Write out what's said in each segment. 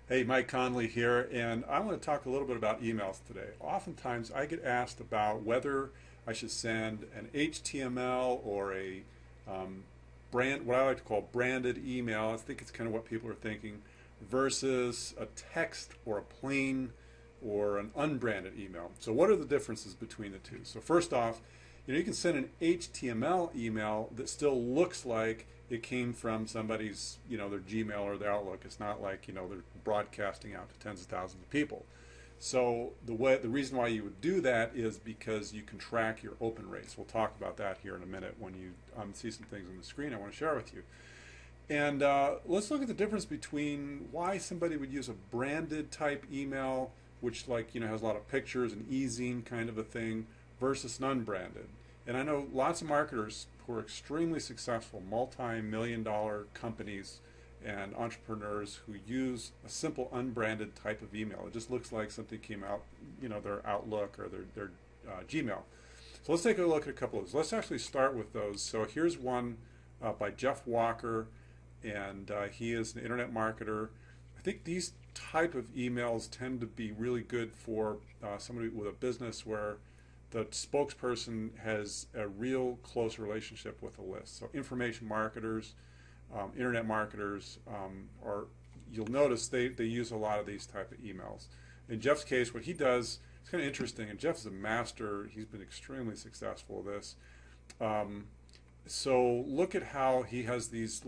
Hey, Mike Conley here, and I want to talk a little bit about emails today. Oftentimes, I get asked about whether I should send an HTML or a what I like to call branded email. I think it's kind of what people are thinking, versus a text or a plain or an unbranded email. So, what are the differences between the two? So, first off, you can send an HTML email that still looks like it came from somebody's, their Gmail or their Outlook. It's not like, they're broadcasting out to tens of thousands of people. So the reason why you would do that is because you can track your open rates. We'll talk about that here in a minute when you see some things on the screen I want to share with you. And let's look at the difference between why somebody would use a branded type email, which has a lot of pictures and e-zine kind of a thing, versus an unbranded. And I know lots of marketers who are extremely successful, multi-million-dollar companies and entrepreneurs who use a simple unbranded type of email. It just looks like something came out, their Outlook or their Gmail. So let's take a look at a couple of those. Let's actually start with those. So here's one by Jeff Walker, and he is an internet marketer. I think these type of emails tend to be really good for somebody with a business where the spokesperson has a real close relationship with the list. So information marketers, internet marketers, or you'll notice they use a lot of these type of emails. In Jeff's case, what he does, it's kind of interesting, and Jeff is a master. He's been extremely successful at this. So look at how he has these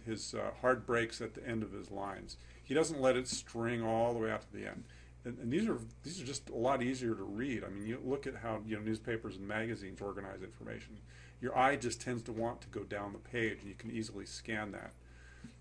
his hard breaks at the end of his lines. He doesn't let it string all the way out to the end. And these are just a lot easier to read. I mean, you look at how newspapers and magazines organize information. Your eye just tends to want to go down the page, and you can easily scan that.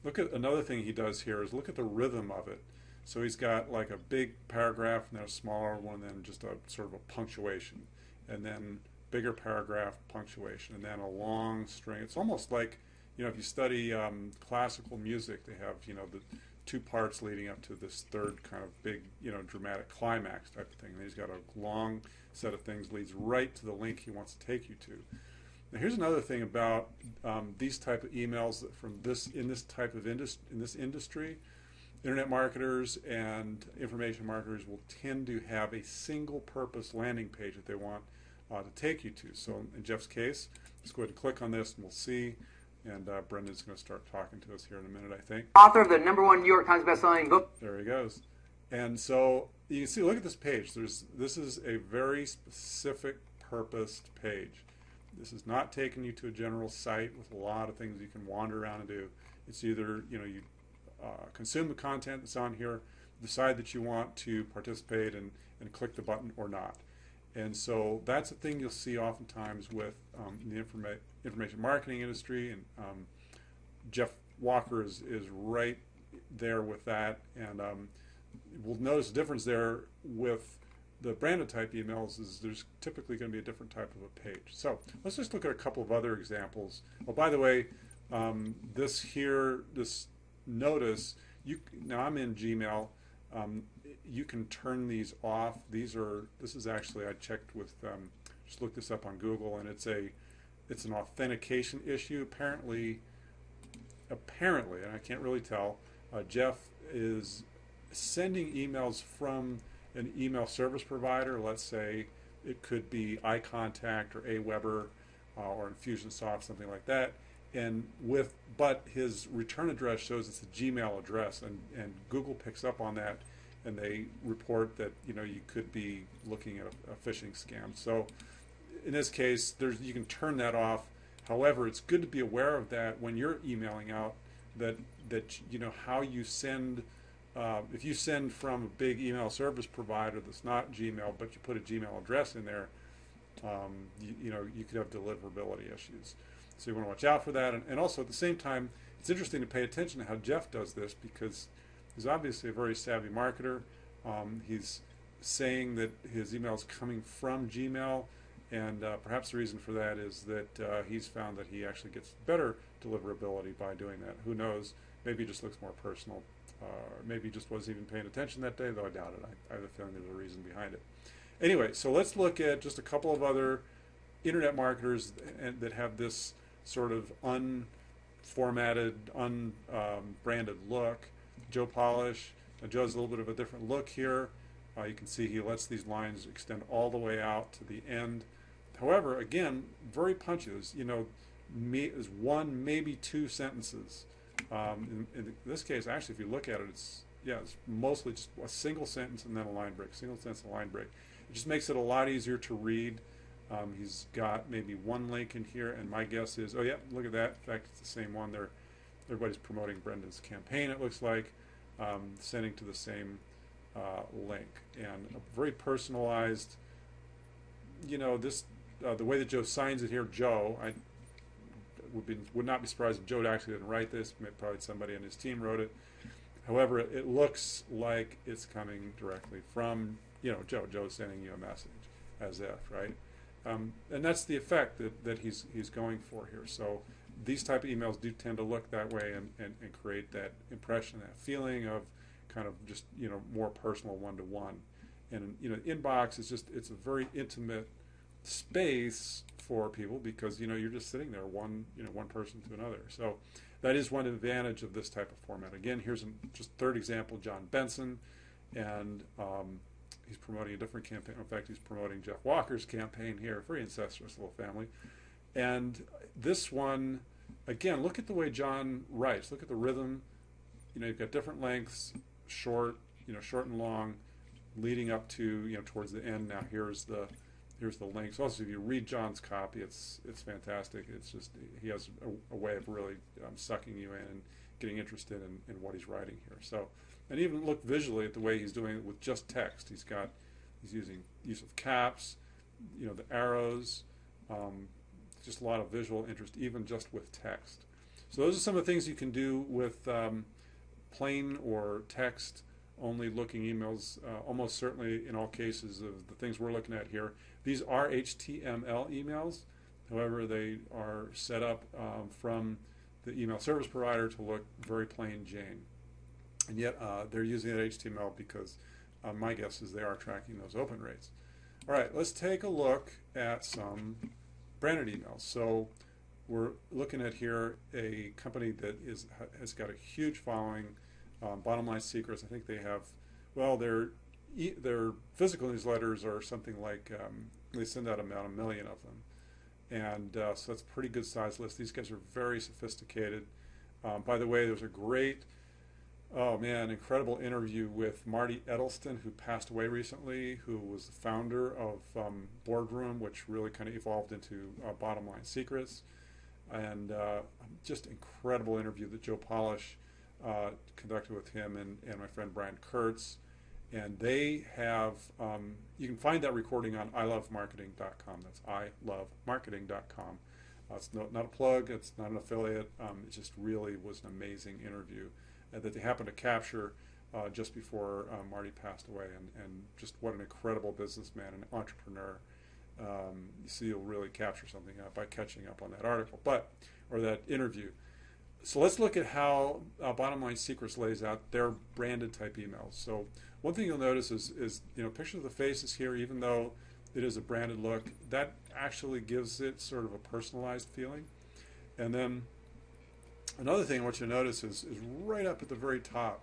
Look at another thing he does here is look at the rhythm of it. So he's got like a big paragraph and then a smaller one, and then just a sort of a punctuation, and then bigger paragraph, punctuation, and then a long string. It's almost like if you study classical music, they have the two parts leading up to this third kind of big, dramatic climax type of thing. And he's got a long set of things leads right to the link he wants to take you to. Now, here's another thing about these type of emails that from in this industry, internet marketers and information marketers will tend to have a single purpose landing page that they want to take you to. So in Jeff's case, let's go ahead and click on this and we'll see. And Brendan's going to start talking to us here in a minute, I think. Author of the #1 New York Times bestselling book. There he goes. And so you can see, look at this page. This is a very specific purposed page. This is not taking you to a general site with a lot of things you can wander around and do. It's either you consume the content that's on here, decide that you want to participate and click the button or not. And so that's a thing you'll see oftentimes with the information marketing industry, and Jeff Walker is right there with that. And we'll notice a difference there with the branded type emails is there's typically going to be a different type of a page. So let's just look at a couple of other examples. Oh, by the way, this notice, now I'm in Gmail. You can turn these off. This is actually, I checked with, just looked this up on Google, and it's an authentication issue. Apparently, and I can't really tell, Jeff is sending emails from an email service provider. Let's say it could be iContact or Aweber or Infusionsoft, something like that. But his return address shows it's a Gmail address, and Google picks up on that, and they report that you could be looking at a phishing scam. So in this case, you can turn that off. However, it's good to be aware of that when you're emailing out, that how you send. If you send from a big email service provider that's not Gmail, but you put a Gmail address in there, you could have deliverability issues. So you want to watch out for that. And also at the same time, it's interesting to pay attention to how Jeff does this, because he's obviously a very savvy marketer. He's saying that his email is coming from Gmail, and perhaps the reason for that is that he's found that he actually gets better deliverability by doing that. Who knows? Maybe it just looks more personal. Maybe he just wasn't even paying attention that day, though I doubt it. I have a feeling there's a reason behind it. Anyway, so let's look at just a couple of other internet marketers that have this sort of unformatted, unbranded look. Joe Polish Joe has a little bit of a different look here. You can see he lets these lines extend all the way out to the end. However, again, very punchy. There's one, maybe two sentences. In this case, actually, if you look at it, it's mostly just a single sentence and then a line break, single sentence and a line break. It just makes it a lot easier to read. He's got maybe one link in here, and my guess is, oh yeah, look at that. In fact, it's the same one there. Everybody's promoting Brendan's campaign, it looks like, sending to the same link. And a very personalized, the way that Joe signs it here, Joe, I would not be surprised if Joe actually didn't write this. Probably somebody on his team wrote it. However, it looks like it's coming directly from, Joe. Joe's sending you a message as if, right? And that's the effect that he's going for here. So these type of emails do tend to look that way and create that impression, that feeling of kind of just, more personal one-to-one. And, inbox is it's a very intimate space for people because, you're just sitting there, one person to another. So that is one advantage of this type of format. Again, here's just third example, John Benson, and he's promoting a different campaign. In fact, he's promoting Jeff Walker's campaign here, very incestuous little family. And this one, again, look at the way John writes. Look at the rhythm. You've got different lengths, short, short and long, leading up to, towards the end. Now here's the link. So also, if you read John's copy, it's fantastic. It's just, he has a way of really sucking you in and getting interested in what he's writing here. So, and even look visually at the way he's doing it with just text. He's using use of caps, the arrows, just a lot of visual interest, even just with text. So those are some of the things you can do with plain or text only looking emails, almost certainly in all cases of the things we're looking at here. These are HTML emails. However, they are set up from the email service provider to look very plain Jane. And yet they're using that HTML because my guess is they are tracking those open rates. All right, let's take a look at some branded emails. So we're looking at here a company that has got a huge following. Bottom Line Secrets, I think they have, well, their physical newsletters are something like, they send out about 1 million of them. And so that's a pretty good size list. These guys are very sophisticated. By the way, there's a great, incredible interview with Marty Edelston, who passed away recently, who was the founder of Boardroom, which really kind of evolved into Bottom Line Secrets. And just incredible interview that Joe Polish conducted with him and my friend Brian Kurtz. And they have, you can find that recording on ilovemarketing.com. That's ilovemarketing.com. It's not a plug, it's not an affiliate. It just really was an amazing interview that they happened to capture just before Marty passed away. And just what an incredible businessman and entrepreneur. You see, you'll really capture something by catching up on that article, or that interview. So let's look at how Bottom Line Secrets lays out their branded type emails. So one thing you'll notice is pictures of the faces here, even though it is a branded look, that actually gives it sort of a personalized feeling. And then another thing I want you to notice is right up at the very top,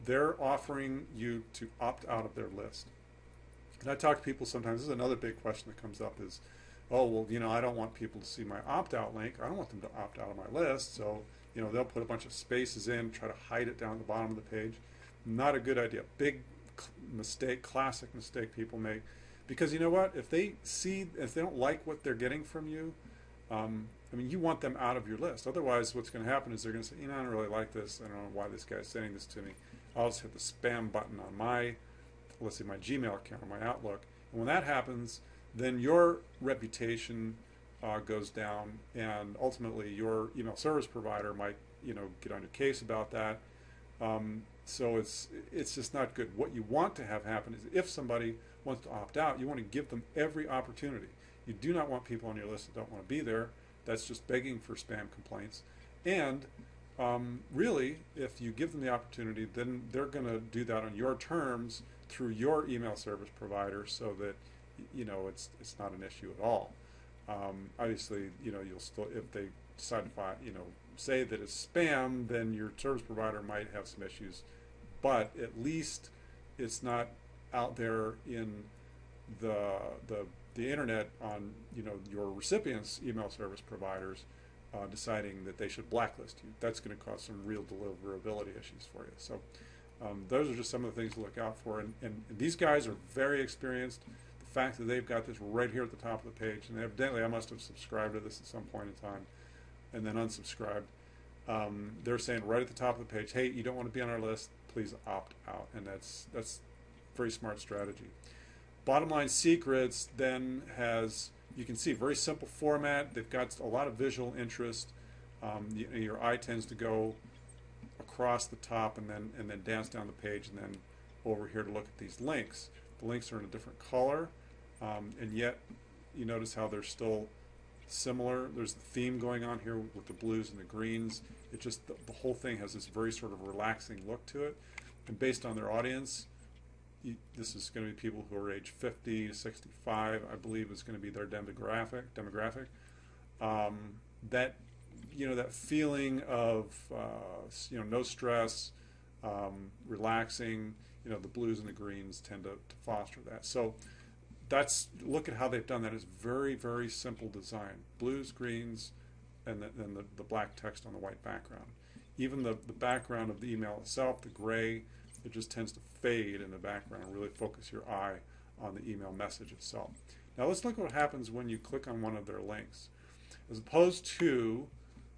they're offering you to opt out of their list. And I talk to people sometimes, this is another big question that comes up is, oh, well, I don't want people to see my opt-out link. I don't want them to opt out of my list. So, they'll put a bunch of spaces in, try to hide it down at the bottom of the page. Not a good idea. Big mistake, classic mistake people make. Because you know what? If they don't like what they're getting from you, you want them out of your list. Otherwise, what's going to happen is they're going to say, I don't really like this. I don't know why this guy's sending this to me. I'll just hit the spam button on my Gmail account or my Outlook. And when that happens, then your reputation goes down, and ultimately your email service provider might, get on your case about that. So it's just not good. What you want to have happen is if somebody wants to opt out, you want to give them every opportunity. You do not want people on your list that don't want to be there. That's just begging for spam complaints. And really, if you give them the opportunity, then they're going to do that on your terms through your email service provider, so that it's not an issue at all. Obviously, you'll still, if they decide to say that it's spam, then your service provider might have some issues but at least it's not out there in the the the internet on your recipients' email service providers deciding that they should blacklist you. That's going to cause some real deliverability issues for you. So those are just some of the things to look out for. And these guys are very experienced. The fact that they've got this right here at the top of the page, and evidently I must have subscribed to this at some point in time and then unsubscribed. They're saying right at the top of the page, hey, you don't want to be on our list, please opt out. And that's very smart strategy. Bottom Line Secrets then has, you can see, very simple format. They've got a lot of visual interest. Your eye tends to go across the top and then dance down the page and then over here to look at these links. The links are in a different color, and yet you notice how they're still similar. There's the theme going on here with the blues and the greens. It just, the whole thing has this very sort of relaxing look to it. And based on their audience, this is going to be people who are age 50 to 65, I believe is going to be their demographic. That that feeling of no stress, relaxing. The blues and the greens tend to foster that. So look at how they've done that. It's very, very simple design. Blues, greens, and then the black text on the white background. Even the background of the email itself, the gray, it just tends to fade in the background, really focus your eye on the email message itself. Now let's look at what happens when you click on one of their links. As opposed to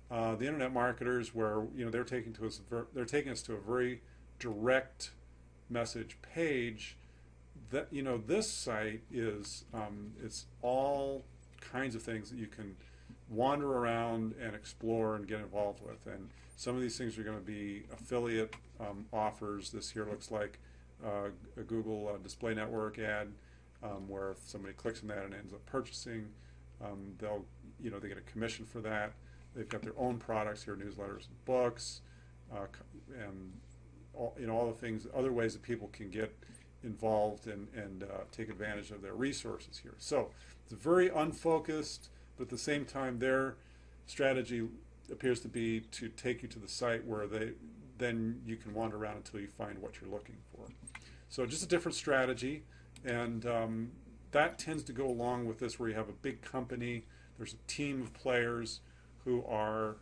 the internet marketers where they're taking us to a very direct message page, that this site is it's all kinds of things that you can wander around and explore and get involved with. And some of these things are going to be affiliate offers. This here looks like a Google Display Network ad where if somebody clicks on that and ends up purchasing, they get a commission for that. They've got their own products here, newsletters and books, and all the things, other ways that people can get involved and take advantage of their resources here. So it's very unfocused, but at the same time their strategy appears to be to take you to the site where then you can wander around until you find what you're looking for. So just a different strategy, and that tends to go along with this where you have a big company, there's a team of players who are,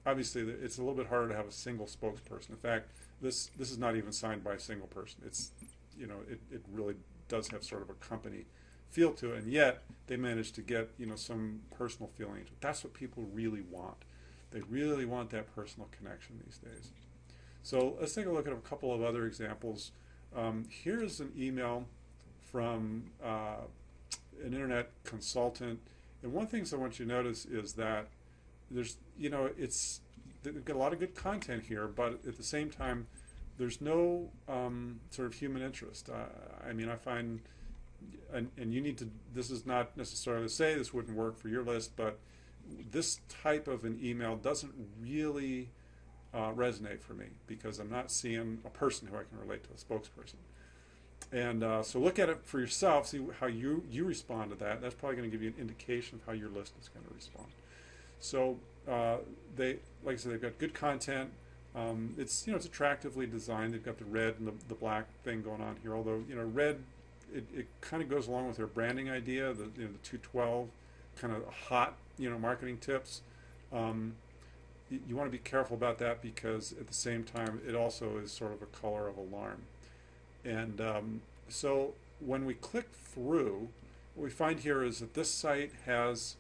obviously it's a little bit harder to have a single spokesperson. In fact, this is not even signed by a single person. It's, it really does have sort of a company feel to it, and yet they manage to get, some personal feeling into it. That's what people really want. They really want that personal connection these days. So let's take a look at a couple of other examples. Here's an email from an internet consultant, and one thing I want you to notice is that there's, they've got a lot of good content here, but at the same time, there's no sort of human interest. I find, and you need to, this is not necessarily to say this wouldn't work for your list, but this type of an email doesn't really resonate for me because I'm not seeing a person who I can relate to, a spokesperson. And so look at it for yourself, see how you respond to that. That's probably going to give you an indication of how your list is going to respond. So like I said, they've got good content. It's it's attractively designed. They've got the red and the black thing going on here. Although red, it kind of goes along with their branding idea. The 212 kind of hot marketing tips. You want to be careful about that because at the same time it also is sort of a color of alarm. And so when we click through, what we find here is that this site has,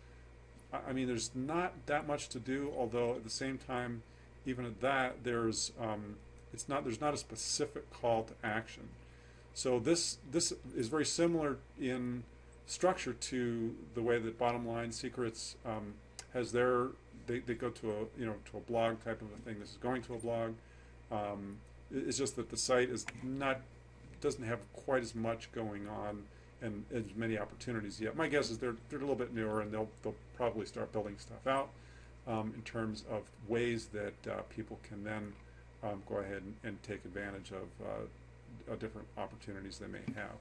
there's not that much to do, although at the same time, even at that, there's not a specific call to action. So this is very similar in structure to the way that Bottom Line Secrets has their, they go to a blog type of a thing. This is going to a blog. It's just that the site doesn't have quite as much going on and as many opportunities yet. My guess is they're a little bit newer, and they'll probably start building stuff out in terms of ways that people can then go ahead and take advantage of different opportunities they may have.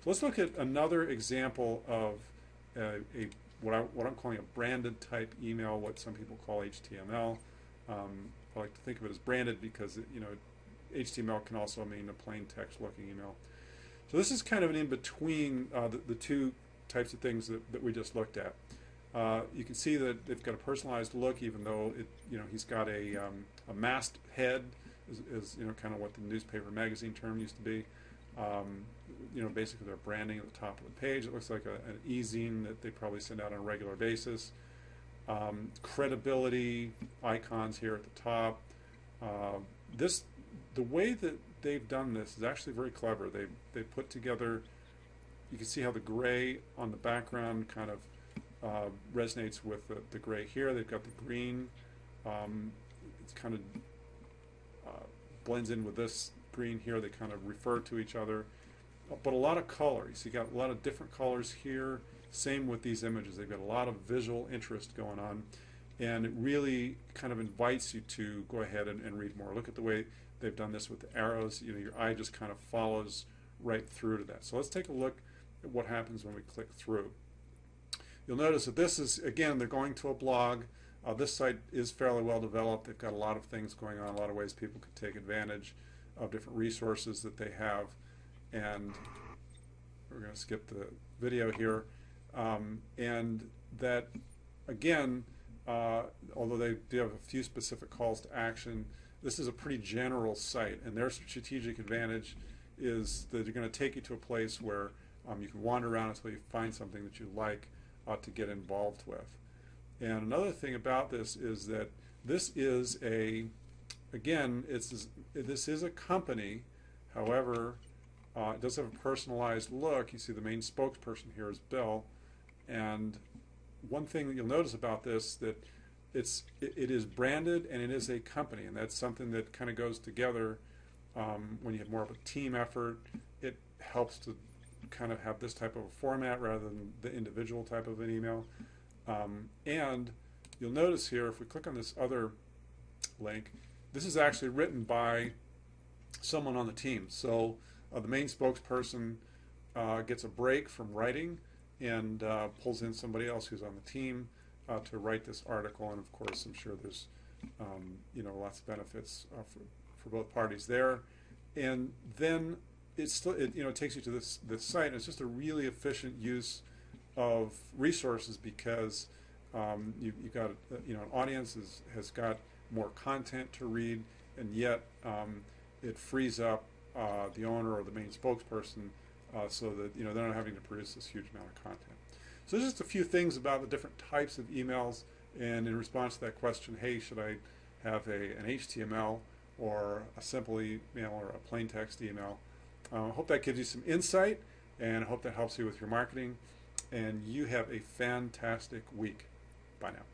So let's look at another example of what I'm calling a branded type email, what some people call HTML. I like to think of it as branded because HTML can also mean a plain text looking email. So this is kind of an in-between the two types of things that we just looked at. You can see that they've got a personalized look, even though he's got a masked head, is kind of what the newspaper magazine term used to be. Basically their branding at the top of the page. It looks like an e-zine that they probably send out on a regular basis. Credibility icons here at the top. The way that they've done this is actually very clever. They put together. You can see how the gray on the background kind of resonates with the gray here. They've got the green. It's kind of blends in with this green here. They kind of refer to each other. But a lot of color. You see, you got a lot of different colors here. Same with these images. They've got a lot of visual interest going on. And it really kind of invites you to go ahead and read more. Look at the way they've done this with the arrows. Your eye just kind of follows right through to that. So let's take a look at what happens when we click through. You'll notice that this is, again, they're going to a blog. This site is fairly well developed. They've got a lot of things going on, a lot of ways people could take advantage of different resources that they have. And we're going to skip the video here. And that, again, although they do have a few specific calls to action, this is a pretty general site. And their strategic advantage is that they're going to take you to a place where you can wander around until you find something that you like to get involved with. And another thing about this is that this is this is a company. However, it does have a personalized look. You see the main spokesperson here is Bill. And one thing that you'll notice about this, that it is branded and it is a company, and that's something that kind of goes together when you have more of a team effort. It helps to kind of have this type of a format rather than the individual type of an email. And you'll notice here, if we click on this other link, this is actually written by someone on the team. So the main spokesperson gets a break from writing and pulls in somebody else who's on the team to write this article. And of course, I'm sure there's lots of benefits for both parties there. And then it takes you to this site, and it's just a really efficient use of resources because you've got an audience has got more content to read, and yet it frees up the owner or the main spokesperson so that they're not having to produce this huge amount of content. So there's just a few things about the different types of emails, and in response to that question, hey, should I have an HTML or a simple email or a plain text email? I hope that gives you some insight, and I hope that helps you with your marketing. And you have a fantastic week. Bye now.